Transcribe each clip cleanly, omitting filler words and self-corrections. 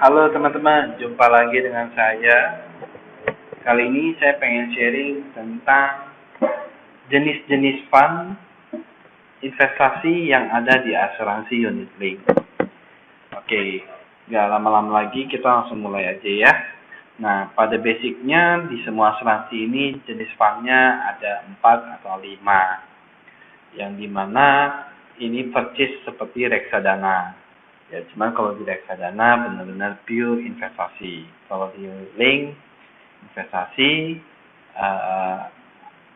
Halo teman-teman, jumpa lagi dengan saya. Kali ini saya pengen sharing tentang jenis-jenis fund investasi yang ada di asuransi unit link. Oke, nggak lama-lama lagi kita langsung mulai aja ya. Nah, pada basicnya di semua asuransi ini jenis fundnya ada 4 atau 5. Yang dimana ini purchase seperti reksadana. Ya, cuman kalau di reksadana benar-benar pure investasi. Kalau di link investasi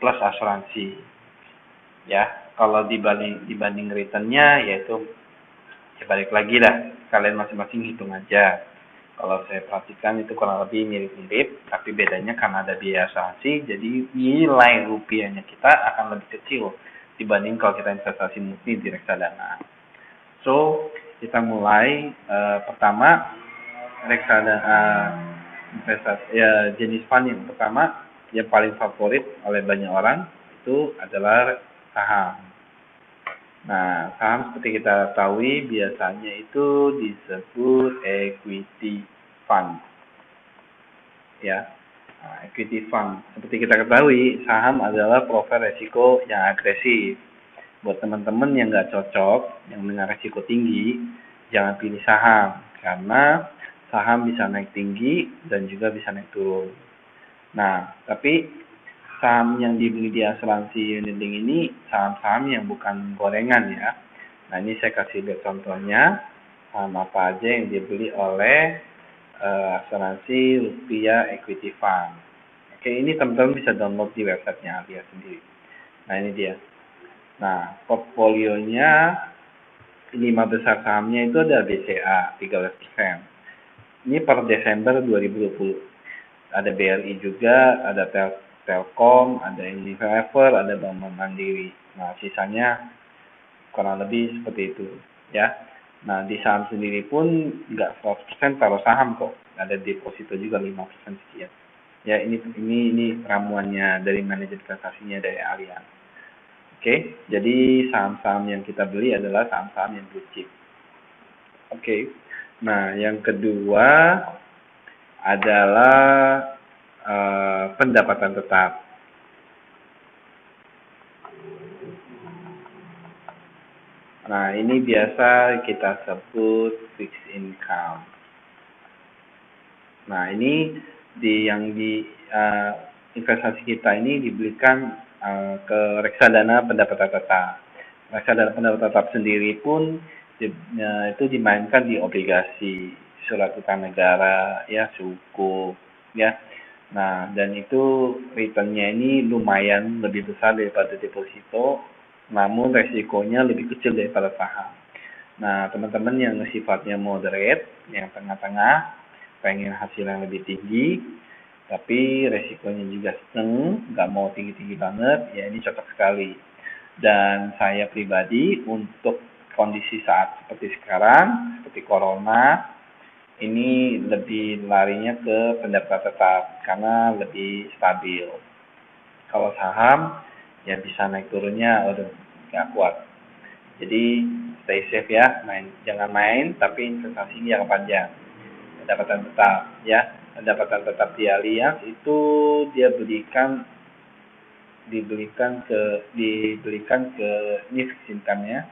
plus asuransi. Ya, kalau dibanding returnnya yaitu ya balik lagi lah, kalian masing-masing hitung aja. Kalau saya perhatikan itu kurang lebih mirip-mirip, tapi bedanya karena ada biaya asuransi, jadi nilai rupiahnya kita akan lebih kecil dibanding kalau kita investasi murni di reksadana. So, kita mulai. Pertama, reksadana investasi jenis fund yang pertama yang paling favorit oleh banyak orang itu adalah saham. Nah, saham seperti kita ketahui biasanya itu disebut equity fund. Ya, equity fund. Seperti kita ketahui, saham adalah profil resiko yang agresif. Buat teman-teman yang nggak cocok, yang dengan resiko tinggi, jangan pilih saham. Karena saham bisa naik tinggi dan juga bisa naik turun. Nah, tapi saham yang dibeli di asuransi unit link ini saham-saham yang bukan gorengan ya. Nah, ini saya kasih lihat contohnya saham apa aja yang dibeli oleh asuransi rupiah equity fund. Oke, ini teman-teman bisa download di websitenya Alia sendiri. Nah, ini dia. Nah, portfolionya 5 besar sahamnya itu ada BCA 13%. Ini per Desember 2020. Ada BRI juga, ada Telkom, ada Unilever, ada Bank Mandiri. Nah, sisanya kurang lebih seperti itu, ya. Nah, di saham sendiri pun nggak 100% taruh saham kok. Ada deposito juga 5% sekian. Ya, ini ramuannya dari manajer investasinya dari Allianz. Oke, jadi saham-saham yang kita beli adalah saham-saham yang blue chip. Oke. Nah, yang kedua adalah pendapatan tetap. Nah, ini biasa kita sebut fixed income. Nah, ini yang di investasi kita ini dibelikan ke reksadana pendapatan tetap. Reksadana pendapatan tetap sendiri pun itu dimainkan di obligasi, surat utang negara, ya suku, ya. Nah, dan itu returnnya ini lumayan lebih besar daripada deposito, namun resikonya lebih kecil daripada saham. Nah, teman-teman yang sifatnya moderate, yang tengah-tengah, pengen hasil yang lebih tinggi, tapi resikonya juga sedang, nggak mau tinggi-tinggi banget, ya ini cocok sekali. Dan saya pribadi untuk kondisi saat seperti sekarang, seperti corona, ini lebih larinya ke pendapatan tetap karena lebih stabil. Kalau saham, ya bisa naik turunnya udah nggak kuat. Jadi stay safe ya, jangan main, tapi investasinya jangka panjang. Pendapatan tetap ya, pendapatan tetap di Allianz itu dia dibelikan ke ini fixed income-nya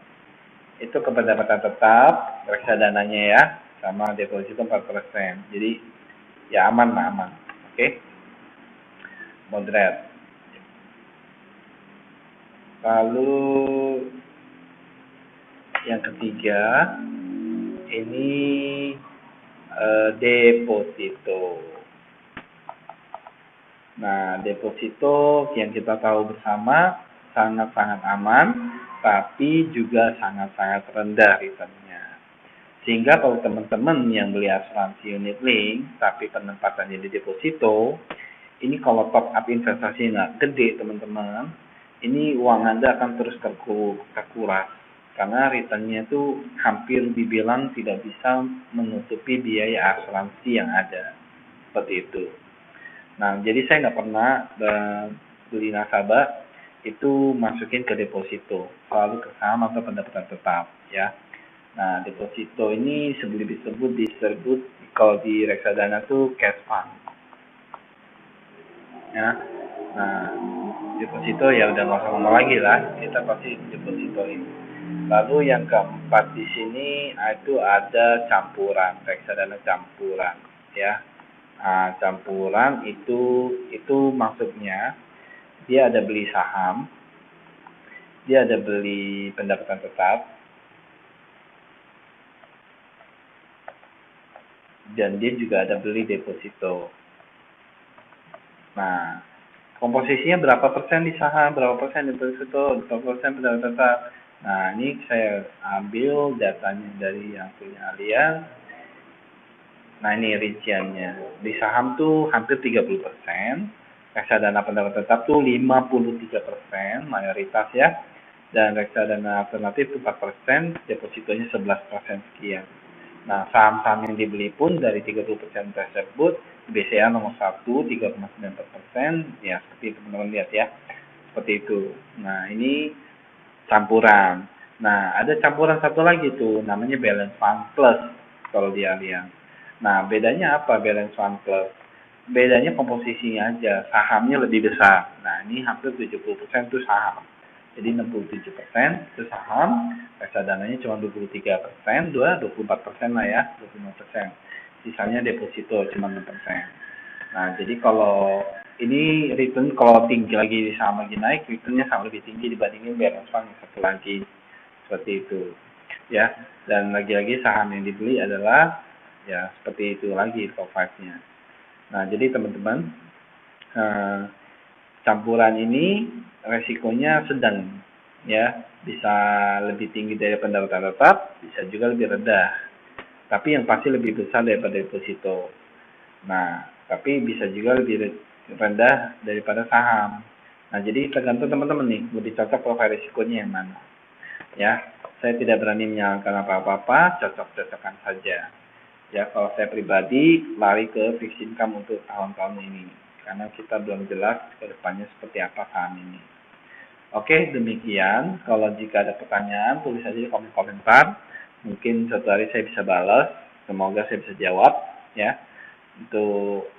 itu ke pendapatan tetap reksadananya ya, sama deposito 4%. Jadi ya aman. Oke. Moderate. Lalu yang ketiga ini deposito. Nah, deposito yang kita tahu bersama sangat-sangat aman, tapi juga sangat-sangat rendah returnnya. Sehingga kalau teman-teman yang beli asuransi unit link, tapi penempatannya di deposito, ini kalau top up investasi nggak gede teman-teman, ini uang Anda akan terus terkuras. Karena returnnya itu hampir dibilang tidak bisa menutupi biaya asuransi yang ada. Seperti itu. Nah, jadi saya nggak pernah beli nasabah itu masukin ke deposito, selalu ke saham atau pendapatan tetap, ya. Nah, deposito ini disebut kalau di reksadana tuh cash fund. Ya. Nah, deposito ya udah nggak usah ngomong lagi lah, kita pasti deposito ini. Lalu yang keempat di sini itu ada campuran, reksadana campuran, ya. Nah, campuran itu maksudnya dia ada beli saham, dia ada beli pendapatan tetap, dan dia juga ada beli deposito. Nah, komposisinya berapa persen di saham, berapa persen deposito, berapa persen pendapatan tetap. Nah, ini saya ambil datanya dari yang punya Allianz. Nah, ini rinciannya. Di saham tuh hampir 30%, reksadana pendapatan tetap tuh 53%, mayoritas ya. Dan reksadana alternatif tuh 4%, depositonya 11% sekian. Nah, saham-saham yang dibeli pun dari 30% tersebut, BCA nomor 1, 3,94%, ya seperti teman-teman lihat ya. Seperti itu. Nah, ini campuran. Nah, ada campuran satu lagi tuh, namanya balance fund plus kalau di Allianz. Nah, bedanya apa balance fund plus? Bedanya komposisinya aja, sahamnya lebih besar. Nah, ini hampir 70% itu saham. Jadi 67% itu saham, reksadananya cuma 23%, 24% lah ya, 25%. Sisanya deposito cuma 6%. Nah, jadi kalau ini return kalau tinggi lagi sama lagi naik, returnnya sama lebih tinggi dibandingin balance fund yang satu lagi. Seperti itu. Ya, dan lagi-lagi saham yang dibeli adalah ya seperti itu lagi top 5-nya. Nah, jadi teman-teman, eh, campuran ini resikonya sedang ya, bisa lebih tinggi dari pendapatan tetap, bisa juga lebih rendah. Tapi yang pasti lebih besar daripada deposito. Nah, tapi bisa juga lebih rendah daripada saham. Nah, jadi tergantung teman-teman nih, lebih cocok profil risikonya yang mana. Ya, saya tidak berani menyalahkan apa-apa, cocok-cocokan saja. Ya, kalau saya pribadi lari ke fixed income untuk tahun-tahun ini. Karena kita belum jelas ke depannya seperti apa saham ini. Oke, demikian. Kalau jika ada pertanyaan, tulis saja di kolom komentar. Mungkin suatu hari saya bisa balas. Semoga saya bisa jawab. Ya, untuk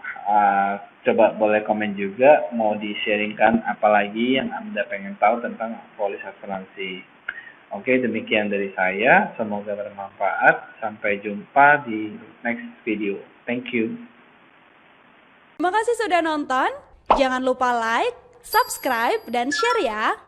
coba boleh komen juga mau di-sharingkan apalagi yang Anda pengen tahu tentang polis asuransi. Oke, demikian dari saya. Semoga bermanfaat. Sampai jumpa di next video. Thank you. Terima kasih sudah nonton. Jangan lupa like, subscribe, dan share ya.